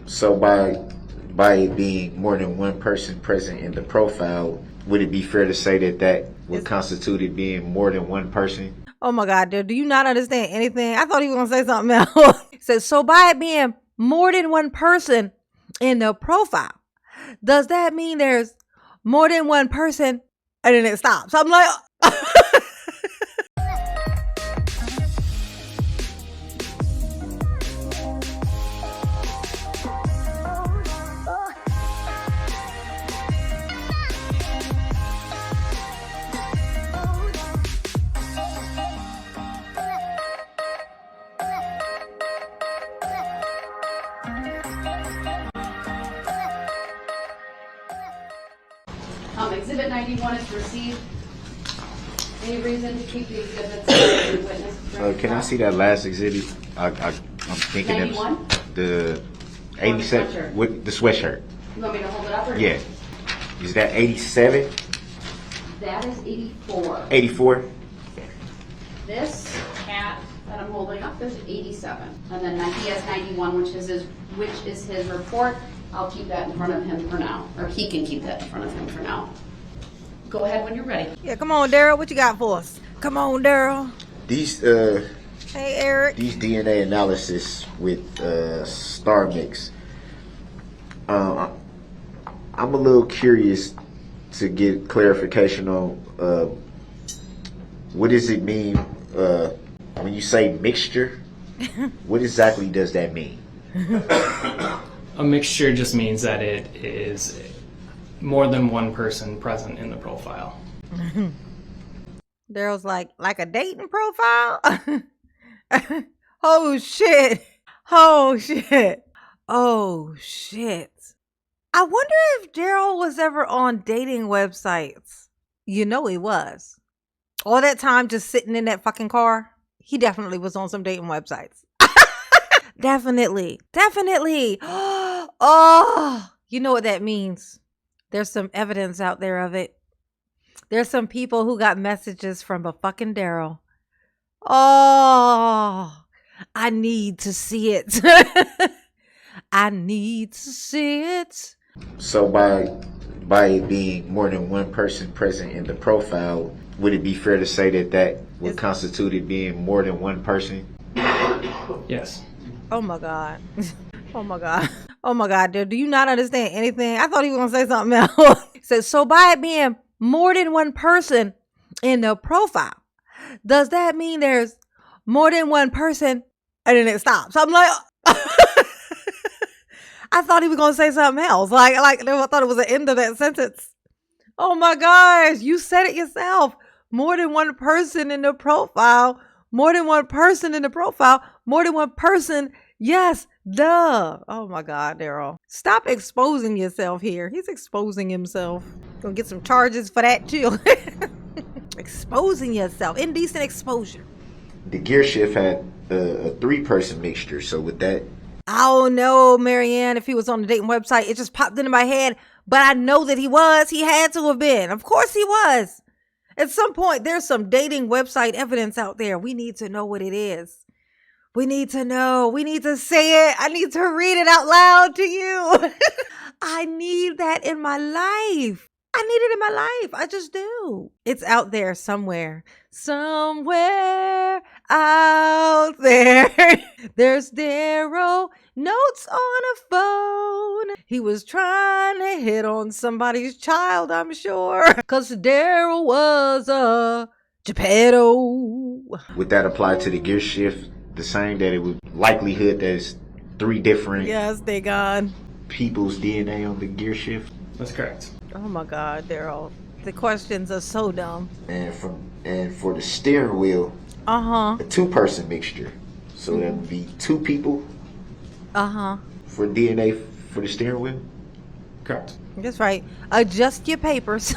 So by it being more than one person present in the profile, would it be fair to say that that would constitute it being more than one person? Oh my God, dude, do you not understand anything? I thought he was gonna say something else. He said, so by it being more than one person in the profile, does that mean there's more than one person? And then it stops. I'm like, Exhibit 91 is received. Any reason to keep the exhibits as a witness? Can I see that last exhibit? I'm thinking 91? The 87 with the sweatshirt. You want me to hold it up? Or Yeah. Is that 87? That is 84. 84? This hat that I'm holding up is 87. And then he has 91, which is his report. I'll keep that in front of him for now. Or he can keep that in front of him for now. Go ahead when you're ready. yeah, come on, Daryl. What you got for us? Come on, Daryl. These Hey, Eric. these DNA analysis with star mix. I'm a little curious to get clarification on what does it mean when you say mixture? What exactly does that mean? A mixture just means that it is more than one person present in the profile. Daryl's like a dating profile? Oh, shit. Oh, shit. Oh, shit. I wonder if Daryl was ever on dating websites. You know he was. All that time just sitting in that fucking car, he definitely was on some dating websites. Definitely. Definitely. Oh, you know what that means. There's some evidence out there of it. There's some people who got messages from a fucking Daryl. Oh, I need to see it. I need to see it. So by it being more than one person present in the profile, would it be fair to say that that would constitute it being more than one person? Yes. Oh my God. Oh my God. Oh my God, dude. Do you not understand anything? I thought he was gonna say something else. He said, so by it being more than one person in the profile, does that mean there's more than one person? And then it stops. I'm like, I thought he was gonna say something else. Like I thought it was the end of that sentence. Oh my gosh, you said it yourself. More than one person in the profile. More than one person in the profile. More than one person. Yes, duh. Oh my God, Daryl. Stop exposing yourself here. He's exposing himself. Gonna get some charges for that too. Exposing yourself. Indecent exposure. The gear shift had a three-person mixture, so with that, I don't know, Marianne, if he was on the dating website. It just popped into my head. But I know that he was. He had to have been. Of course he was. At some point, there's some dating website evidence out there. We need to know what it is. We need to know. We need to say it. I need to read it out loud to you. I need that in my life. I need it in my life. I just do. It's out there somewhere. Somewhere out there. There's Daryl. Notes on a phone. He was trying to hit on somebody's child, I'm sure. Because Daryl was a Geppetto. would that apply to the gear shift the same, that it would likelihood there's three different Yes, they gone. people's DNA on the gear shift? That's correct. Oh my God, Daryl. The questions are so dumb. And for the steering wheel, Uh-huh. a two-person mixture. So that would be two people Uh-huh. for DNA for the steering wheel? Correct. That's right. Adjust your papers.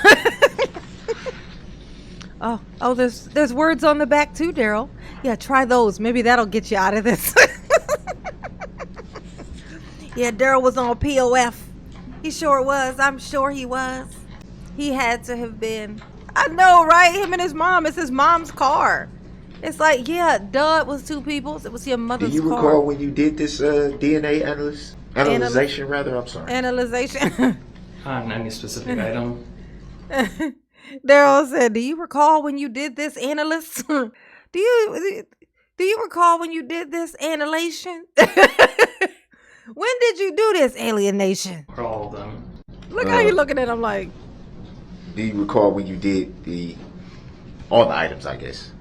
Oh, there's words on the back too, Daryl. Yeah, try those. Maybe that'll get you out of this. Yeah, Daryl was on POF. He sure was. I'm sure he was. He had to have been. I know, right? Him and his mom. It's his mom's car. It's like, yeah, duh, it was two people's. It was your Do mother's you car. recall when you did this DNA Analyzation, rather. I'm sorry. Analyzation. On any specific item. Daryl said, "Do you recall when you did this, analyst? Do you recall when you did this annihilation? When did you do this alienation?" For all of them. Look how you looking at him like. Do you recall when you did all the items, I guess?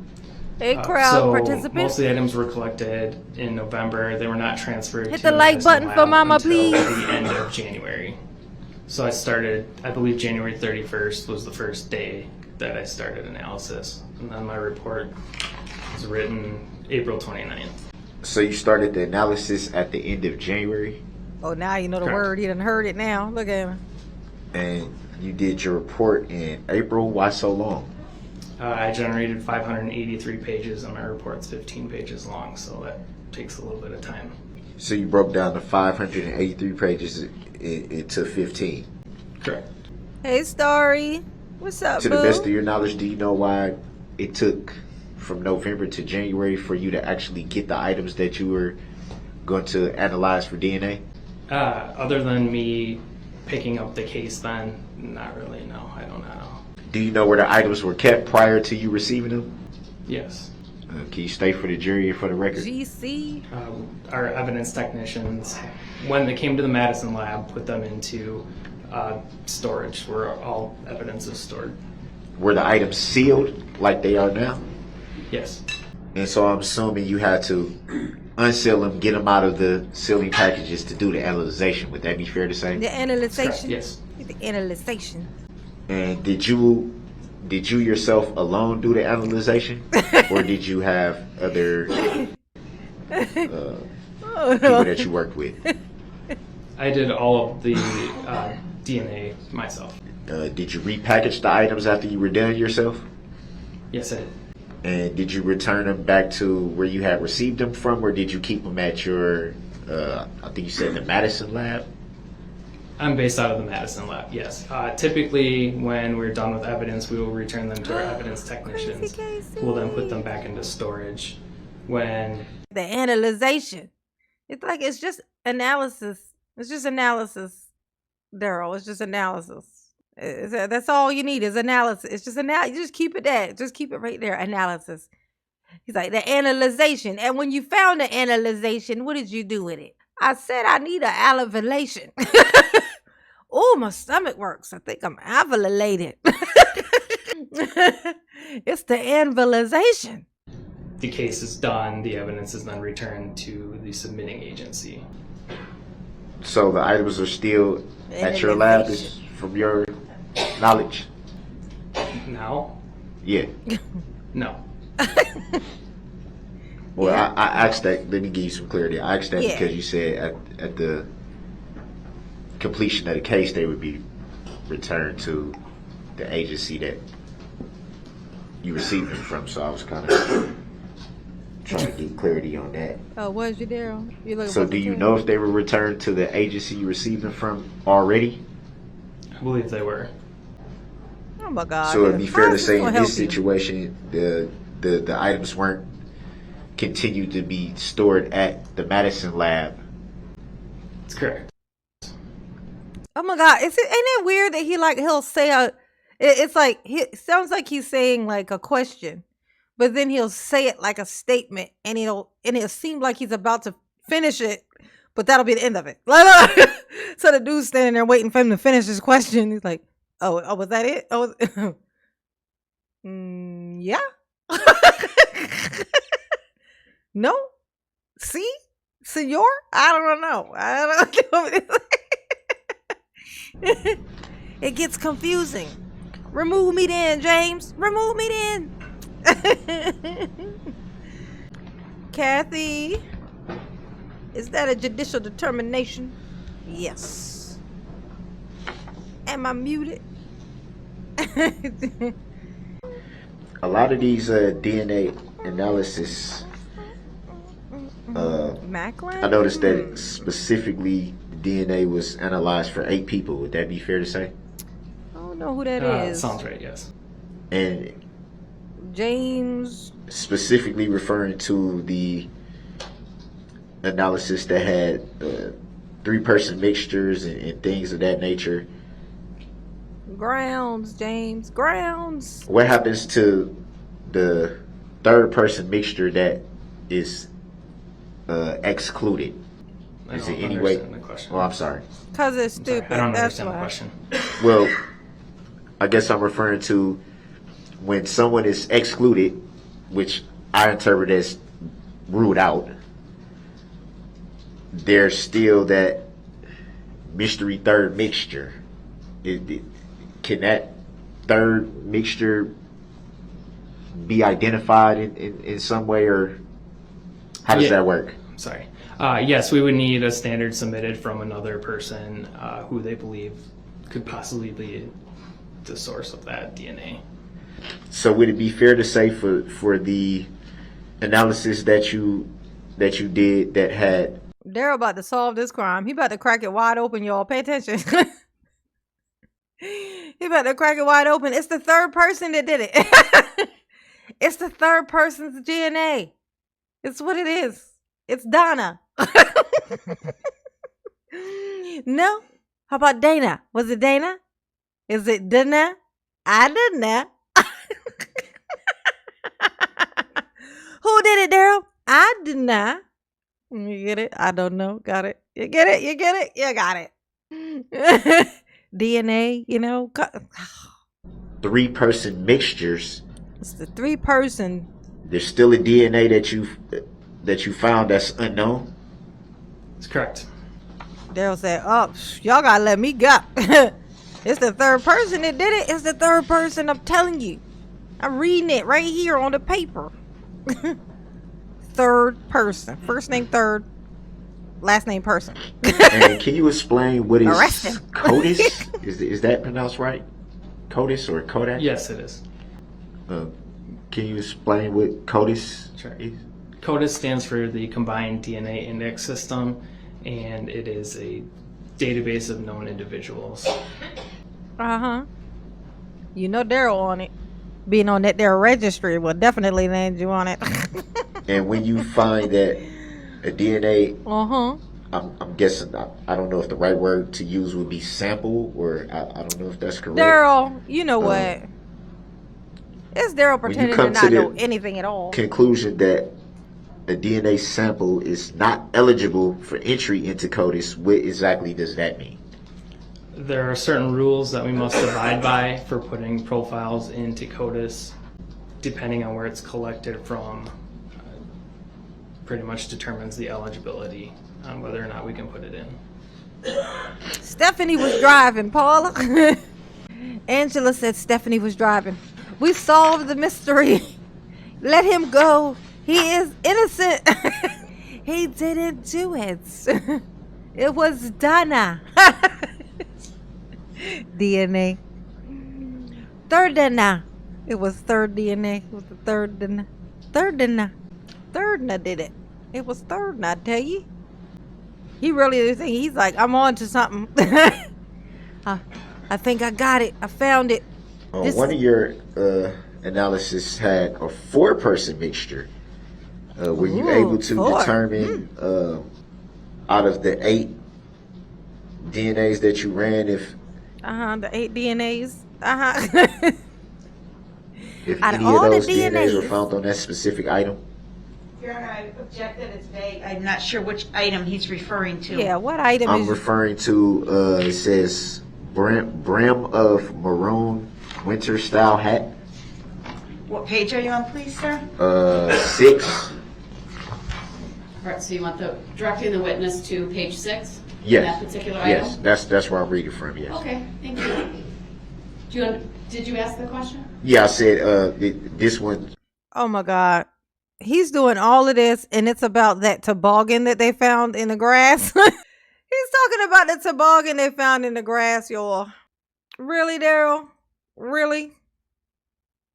Hey, crowd So participants. most of the items were collected in November. They were not transferred Hit to the like medicine button lab for Mama, until please. the end of January. So I started, I believe January 31st was the first day that I started analysis. And then my report was written April 29th. So you started the analysis at the end of January, Oh, now you know the Correct. word. You done heard it now. Look at him. and you did your report in April. Why so long? I generated 583 pages and my report's 15 pages long, so that takes a little bit of time. So you broke down the 583 pages into 15. Correct. Hey, Starry. What's up, To boo? the best of your knowledge, do you know why it took from November to January for you to actually get the items that you were going to analyze for DNA? Other than me picking up the case then, not really, no, I don't know. Do you know where the items were kept prior to you receiving them? Yes. Can you state for the jury and for the record? GC. Our evidence technicians, when they came to the Madison lab, put them into storage where all evidence is stored. Were the items sealed like they are now? Yes. And so I'm assuming you had to unseal them, get them out of the sealing packages to do the analyzation. Would that be fair to say? The Correct. analyzation. Yes. The analyzation. And did you yourself alone do the analyzation, or did you have other people that you worked with? I did all of the DNA myself. Did you repackage the items after you were done yourself? Yes, I did. And did you return them back to where you had received them from, or did you keep them at your, I think you said the Madison lab? I'm based out of the Madison lab, yes. Typically, when we're done with evidence, we will return them to our evidence technicians, Crazy who will then put them back into storage. When The analyzation. It's like it's just analysis. It's just analysis, Daryl. It's just analysis. That's all you need is analysis. It's just analysis. You just keep it that. Just keep it right there. Analysis. He's like the analyzation. And when you found the analyzation, what did you do with it? I said I need an alveolation. Oh, my stomach works. I think I'm alveolated. It's the analyzation. the case is done, the evidence is then returned to the submitting agency. So the items are still at your lab, is from your knowledge? Now? Yeah. No. Well, I asked that. Let me give you some clarity. I asked that Yeah. because you said at the completion of the case, they would be returned to the agency that you received them from. So I was kind of trying to get clarity on that. Oh, was you, Daryl? You looking So for do you some know if they were returned to the agency you received them from already? I believe they were. Oh my God. So it'd be fair to say in Help this you. situation, the items weren't continued to be stored at the Madison lab. It's correct. Oh my God. Ain't it weird that he'll say it's like, it sounds like he's saying like a question, but then he'll say it like a statement and it'll seem like he's about to finish it, but that'll be the end of it. So the dude's standing there waiting for him to finish his question. He's like, oh, was that it? Oh, yeah. No? See? Senor? I don't know. It gets confusing. Remove me then, James. Remove me then. Kathy, is that a judicial determination? Yes. Am I muted? A lot of these DNA analysis, Macklin? I noticed that specifically DNA was analyzed for 8 people. Would that be fair to say? I don't know who that is. Sounds right, yes. And James. specifically referring to the analysis that had three-person mixtures and things of that nature. Grounds, James. Grounds. What happens to the third-person mixture that is excluded? I Is don't it any way? understand the question. Oh, I'm sorry. Because it's I'm sorry, stupid. I don't That's understand the why. question. Well, I guess I'm referring to when someone is excluded, which I interpret as ruled out. There's still that mystery third mixture. Can that third mixture be identified in some way, or how does Yeah. that work? I'm sorry. Yes, we would need a standard submitted from another person who they believe could possibly be the source of that DNA. So would it be fair to say for the analysis that you did that had Daryl about to solve this crime. He about to crack it wide open, y'all. Pay attention. He about to crack it wide open. It's the third person that did it. It's the third person's DNA. It's what it is. It's Donna. No? How about Dana? Was it Dana? Is it Dana? I don't know. Who did it, Daryl? I did not. You get it? I don't know. Got it. You get it? You get it? You got it. DNA, you know. three-person mixtures, It's the three person. there's still a DNA that you found that's unknown? That's correct. Daryl said, "Oh, y'all gotta let me go." It's the third person that did it. It's the third person. I'm telling you. I'm reading it right here on the paper. Third person. First name third. Last name person. And can you explain what is Arrest him. CODIS? Is that pronounced right? CODIS or Kodak? Yes, it is. Can you explain what CODIS Sure. is? CODIS stands for the Combined DNA Index System, and it is a database of known individuals. Uh-huh. You know Daryl on it. Being on that there registry will definitely land you on it. And when you find that a DNA, Uh-huh. I'm guessing, I don't know if the right word to use would be sample, or I don't know if that's correct. Daryl, you know what? It's Daryl when you pretending to come to not the know anything at all. Conclusion that a DNA sample is not eligible for entry into CODIS, what exactly does that mean? There are certain rules that we must abide by for putting profiles into CODIS, depending on where it's collected from. Pretty much determines the eligibility on whether or not we can put it in. Stephanie was driving, Paula. Angela said Stephanie was driving. We solved the mystery. Let him go. He is innocent. He didn't do it. It was Donna. DNA. Third DNA. It was third DNA. It was the third DNA. Third DNA. Third DNA did it. It was third DNA, I tell you. He really is. He's like, I'm on to something. I think I got it. I found it. One of your analysis had a four-person mixture. Were you Ooh, able to four. determine out of the 8 DNAs that you ran if The 8 DNAs. Out any of all of the those DNAs were DNAs. found on that specific item? Your Honor, I object that it's vague. I'm not sure which item he's referring to. Yeah, what item I'm is referring to, it says brim of maroon winter style hat. What page are you on, please, sir? 6. All right, so you want directing the witness to page 6? Yes. That particular Yes, item? that's where I'm reading from, yes. Okay, thank you. Did you ask the question? Yeah, I said this one. Oh my God. He's doing all of this and it's about that toboggan that they found in the grass. He's talking about the toboggan they found in the grass, y'all. Really, Daryl? Really?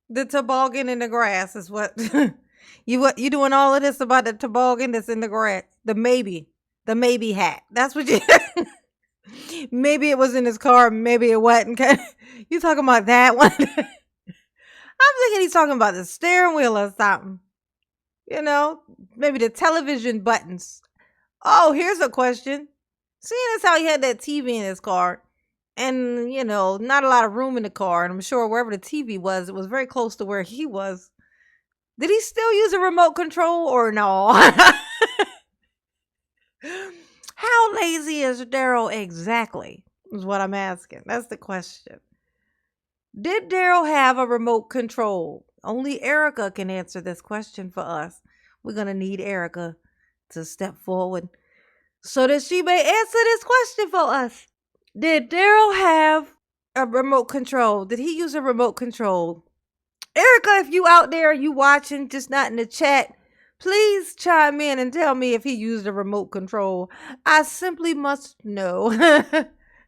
The toboggan in the grass is what you doing all of this about the toboggan that's in the grass. The maybe hat. That's what you maybe it was in his car, maybe it wasn't. You talking about that one? I'm thinking he's talking about the steering wheel or something. You know, maybe the television buttons. Oh, here's a question. Seeing as how he had that TV in his car, and not a lot of room in the car, and I'm sure wherever the TV was, it was very close to where he was. Did he still use a remote control or no? How lazy is Darrell exactly? Is what I'm asking. That's the question. Did Darrell have a remote control? Only Erica can answer this question for us. We're going to need Erica to step forward so that she may answer this question for us. Did Darrell have a remote control? Did he use a remote control? Erica, if you out there, you watching, just not in the chat, please chime in and tell me if he used a remote control. I simply must know.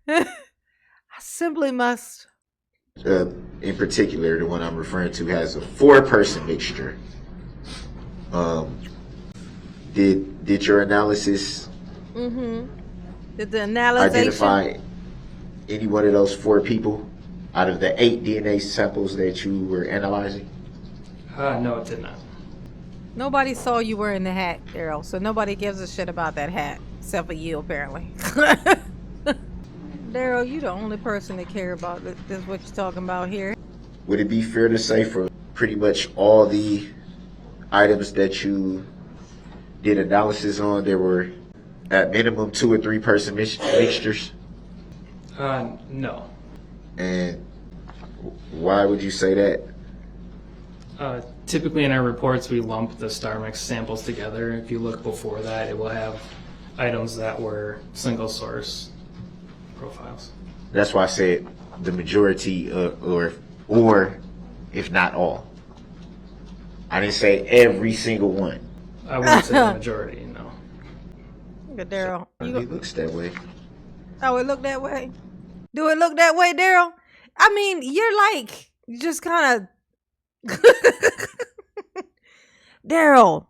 I simply must. In particular, the one I'm referring to has a 4-person mixture. Did your analysis Did the analysis identify any one of those 4 people out of the 8 DNA samples that you were analyzing? No, it did not. Nobody saw you wearing the hat, Darrell, so nobody gives a shit about that hat, except for you, apparently. Darrell, you the only person that care about this what you're talking about here. Would it be fair to say for pretty much all the items that you did analysis on, there were at minimum 2 or 3 person mixtures? No. And why would you say that? Typically in our reports, we lump the star mix samples together. If you look before that, it will have items that were single source profiles. That's why I said the majority, or if not all. I didn't say every single one. I wouldn't say the majority, no. Look at Darrell. It looks that way. Oh, it look that way? Do it look that way, Darrell? I mean, you're just kind of... Darrell.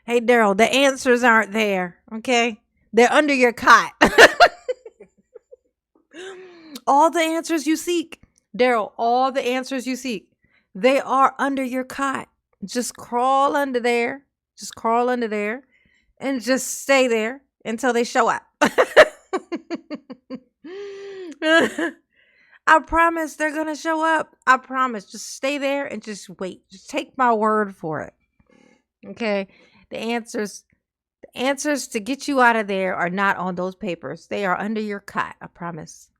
Hey, Darrell, the answers aren't there, okay? They're under your cot. All the answers you seek, Darrell, all the answers you seek, they are under your cot. Just crawl under there. Just crawl under there and just stay there until they show up. I promise they're going to show up. I promise. Just stay there and just wait. Just take my word for it. Okay? The answers to get you out of there are not on those papers. They are under your cot. I promise.